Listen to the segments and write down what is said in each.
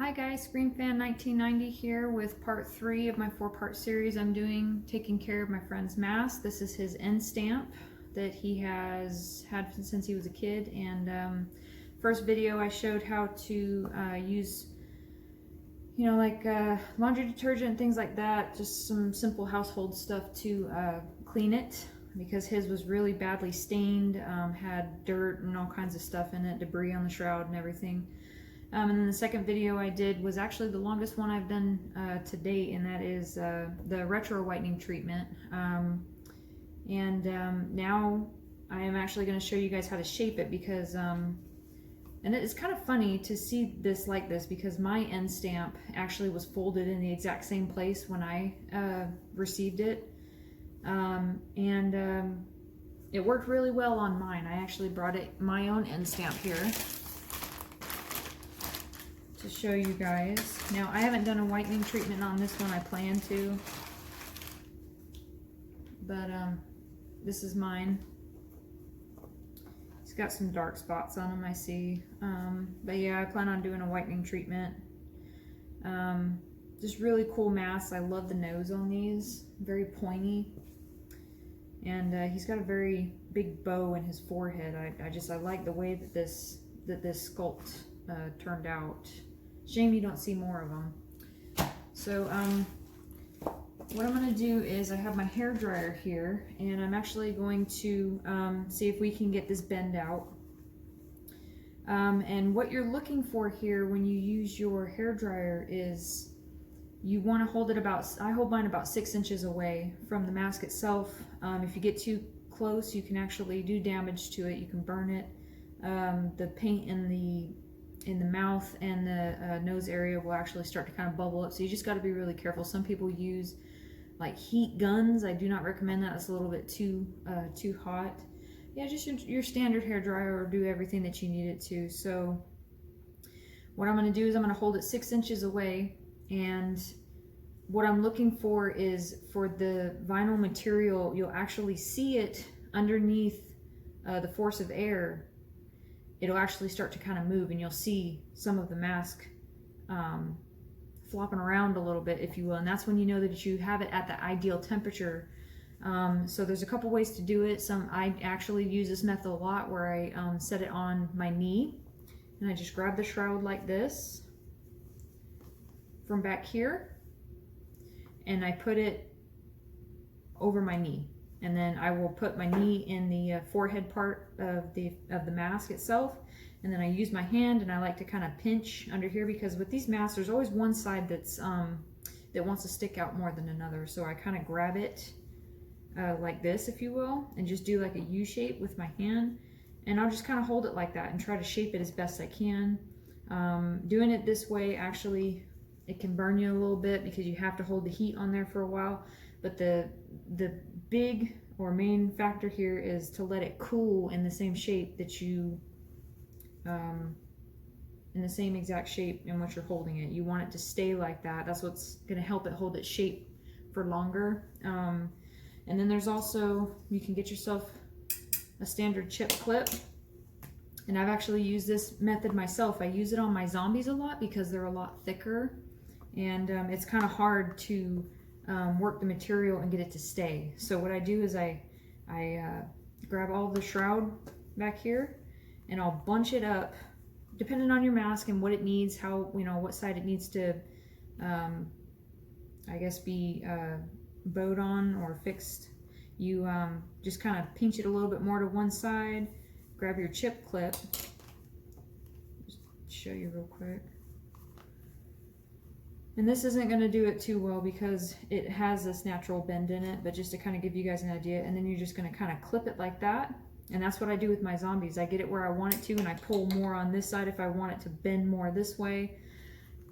Hi guys, ScreenFan1990 here with part 3 of my 4-part series I'm doing, taking care of my friend's mask. This is his end stamp that he has had since he was a kid, and first video I showed how to use, like laundry detergent, things like that, just some simple household stuff to clean it, because his was really badly stained, had dirt and all kinds of stuff in it, debris on the shroud and everything. And then the second video I did was actually the longest one I've done to date, and that is the retro whitening treatment. Now I am actually going to show you guys how to shape it, because and it's kind of funny to see this like this, because my end stamp actually was folded in the exact same place when I received it, it worked really well on mine. I actually brought my own end stamp here to show you guys. Now, I haven't done a whitening treatment on this one. I plan to, but this is mine. It's got some dark spots on them, I see, but yeah, I plan on doing a whitening treatment. Just really cool masks. I love the nose on these, very pointy, and he's got a very big bow in his forehead. I like the way that this sculpt turned out. Shame you don't see more of them. So what I'm going to do is, I have my hair dryer here, and I'm actually going to see if we can get this bend out. And what you're looking for here when you use your hair dryer is you want to hold it I hold mine about 6 inches away from the mask itself. If you get too close, you can actually do damage to it. You can burn it. The paint in the mouth and the nose area will actually start to kind of bubble up, so you just got to be really careful. Some people use like heat guns. I do not recommend that. It's a little bit too hot. Yeah, just your standard hair dryer will do everything that you need it to. So what I'm going to do is I'm going to hold it 6 inches away, and what I'm looking for is, for the vinyl material, you'll actually see it underneath the force of air. It'll actually start to kind of move, and you'll see some of the mask flopping around a little bit, if you will, and that's when you know that you have it at the ideal temperature. So there's a couple ways to do it. I actually use this method a lot, where I set it on my knee, and I just grab the shroud like this from back here, and I put it over my knee. And then I will put my knee in the forehead part of the mask itself, and then I use my hand, and I like to kind of pinch under here, because with these masks there's always one side that's that wants to stick out more than another. So I kind of grab it like this, if you will, and just do like a U shape with my hand, and I'll just kind of hold it like that and try to shape it as best I can. Doing it this way, actually, it can burn you a little bit, because you have to hold the heat on there for a while. But the big or main factor here is to let it cool in the same shape that you, in the same exact shape in which you're holding it. You want it to stay like that. That's what's going to help it hold its shape for longer. And then there's also, you can get yourself a standard chip clip. And I've actually used this method myself. I use it on my zombies a lot, because they're a lot thicker, and it's kind of hard to work the material and get it to stay. So what I do is I grab all the shroud back here, and I'll bunch it up, depending on your mask and what it needs, how, what side it needs to, I guess, be bowed on or fixed. You just kind of pinch it a little bit more to one side, grab your chip clip, just show you real quick. And this isn't going to do it too well, because it has this natural bend in it, but just to kind of give you guys an idea. And then you're just going to kind of clip it like that. And that's what I do with my zombies. I get it where I want it to, and I pull more on this side if I want it to bend more this way.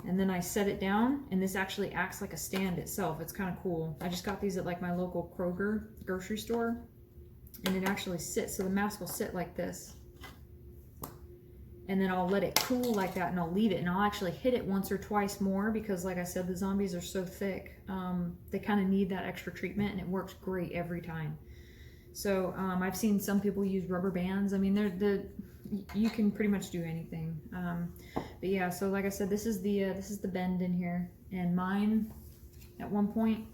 And then I set it down, and this actually acts like a stand itself. It's kind of cool. I just got these at like my local Kroger grocery store, and it actually sits, so the mask will sit like this. And then I'll let it cool like that, and I'll leave it, and I'll actually hit it once or twice more, because like I said, the zombies are so thick. They kind of need that extra treatment, and it works great every time. So I've seen some people use rubber bands. I mean, you can pretty much do anything. But But yeah, so like I said, this is the bend in here, and mine at one point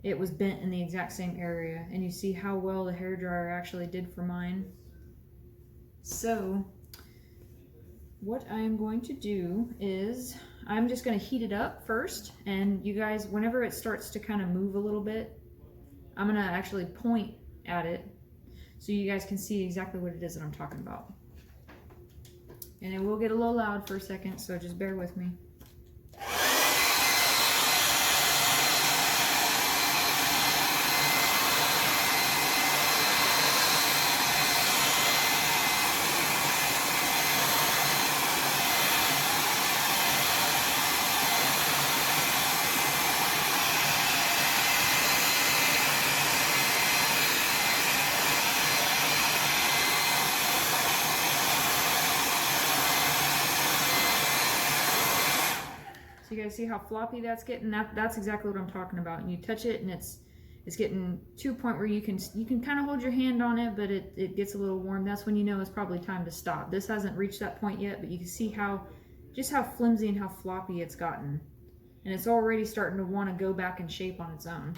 it was bent in the exact same area, and you see how well the hairdryer actually did for mine. So what I'm going to do is I'm just going to heat it up first, and you guys, whenever it starts to kind of move a little bit, I'm going to actually point at it so you guys can see exactly what it is that I'm talking about. And it will get a little loud for a second, so just bear with me. So you guys see how floppy that's getting? That's exactly what I'm talking about. And you touch it and it's getting to a point where you can kind of hold your hand on it, but it gets a little warm. That's when you know it's probably time to stop. This hasn't reached that point yet, but you can see just how flimsy and how floppy it's gotten. And it's already starting to want to go back in shape on its own.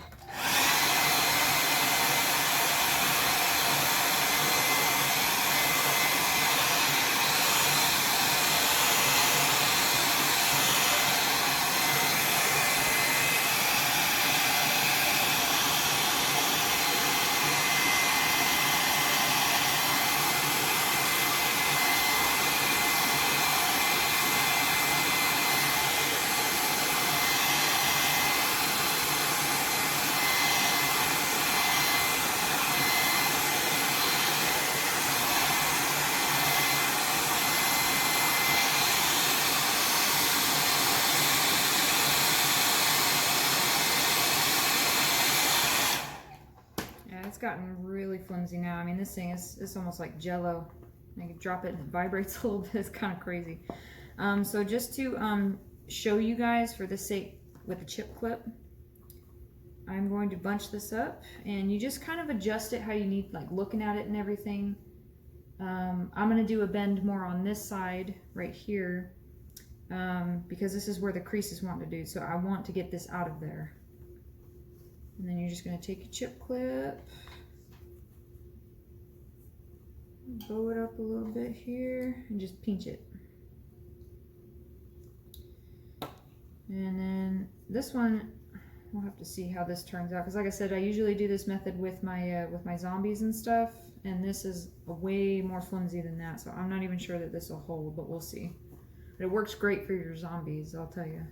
It's gotten really flimsy now. I mean, this thing is almost like Jello. I can drop it and it vibrates a little bit. It's kind of crazy. So just to show you guys, for the sake with the chip clip, I'm going to bunch this up, and you just kind of adjust it how you need, like looking at it and everything. I'm going to do a bend more on this side right here because this is where the creases want to do. So I want to get this out of there. And then you're just going to take your chip clip, bow it up a little bit here, and just pinch it. And then this one, we'll have to see how this turns out, because like I said, I usually do this method with my zombies and stuff, and this is way more flimsy than that, so I'm not even sure that this will hold, but we'll see. But it works great for your zombies, I'll tell you.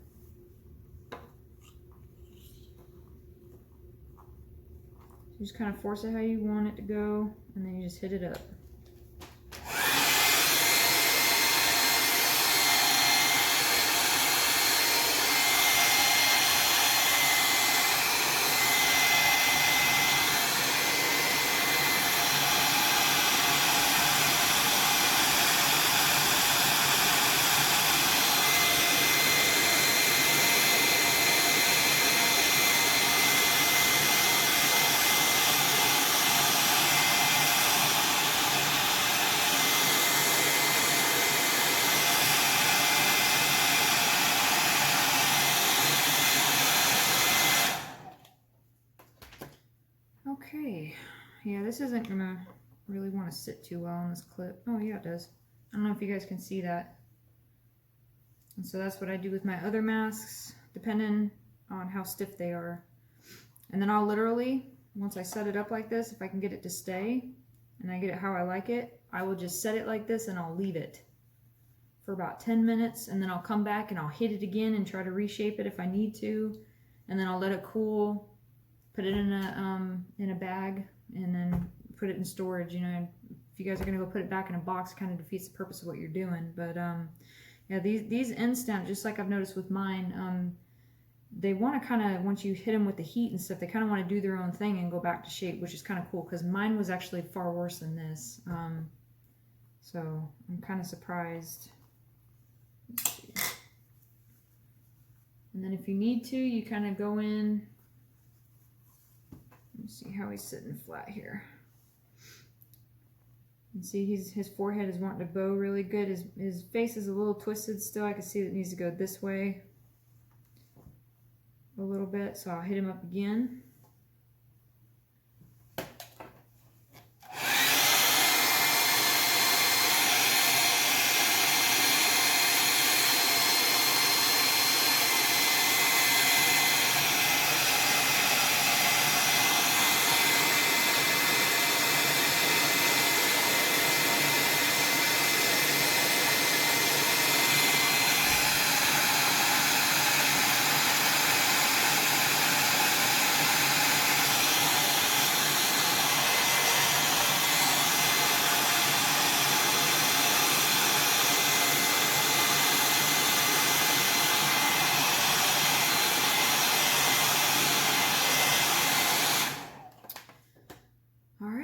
You just kind of force it how you want it to go, and then you just hit it up. Okay, yeah, this isn't gonna really want to sit too well on this clip. Oh yeah, it does. I don't know if you guys can see that. And so that's what I do with my other masks, depending on how stiff they are. And then I'll literally, once I set it up like this, if I can get it to stay, and I get it how I like it, I will just set it like this and I'll leave it for about 10 minutes, and then I'll come back and I'll hit it again and try to reshape it if I need to, and then I'll let it cool. Put it in a bag, and then put it in storage. You know, if you guys are gonna go put it back in a box, it kind of defeats the purpose of what you're doing. But yeah, these end stamps, just like I've noticed with mine, they want to kind of, once you hit them with the heat and stuff, they kind of want to do their own thing and go back to shape, which is kind of cool, because mine was actually far worse than this. So I'm kind of surprised. Let's see. And then if you need to, you kind of go in. Let me see how he's sitting flat here. And see, his forehead is wanting to bow really good. His face is a little twisted still. I can see that it needs to go this way a little bit, so I'll hit him up again.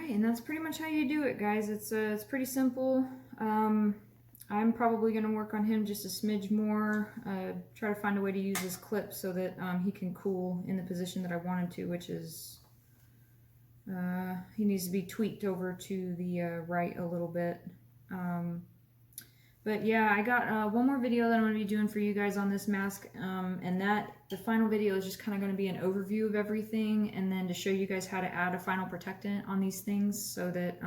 And that's pretty much how you do it, guys. It's pretty simple. I'm probably going to work on him just a smidge more, try to find a way to use his clip so that he can cool in the position that I want him to, which is he needs to be tweaked over to the right a little bit. But yeah, I got one more video that I'm going to be doing for you guys on this mask, and the final video is just kind of going to be an overview of everything, and then to show you guys how to add a final protectant on these things so that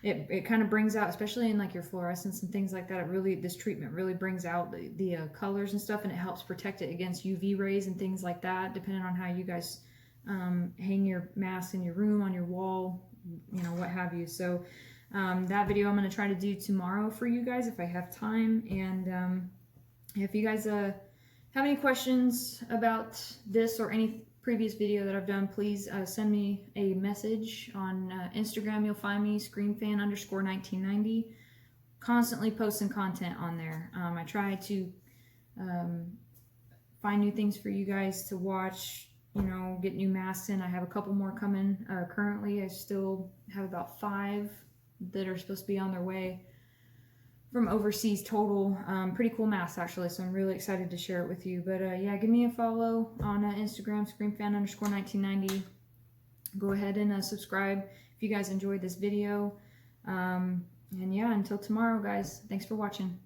it kind of brings out, especially in like your fluorescence and things like that, this treatment really brings out the colors and stuff, and it helps protect it against UV rays and things like that, depending on how you guys hang your mask in your room, on your wall, you know, what have you. So that video I'm going to try to do tomorrow for you guys if I have time. And if you guys have any questions about this or any previous video that I've done, please send me a message on Instagram. You'll find me screenfan_1990. Constantly posting content on there. I try to find new things for you guys to watch, you know, get new masks in. I have a couple more coming currently. I still have about 5 that are supposed to be on their way from overseas total. Pretty cool masks actually, so I'm really excited to share it with you. But yeah, give me a follow on Instagram, screenfan_1990. Go ahead and subscribe if you guys enjoyed this video. And yeah, until tomorrow, guys, thanks for watching.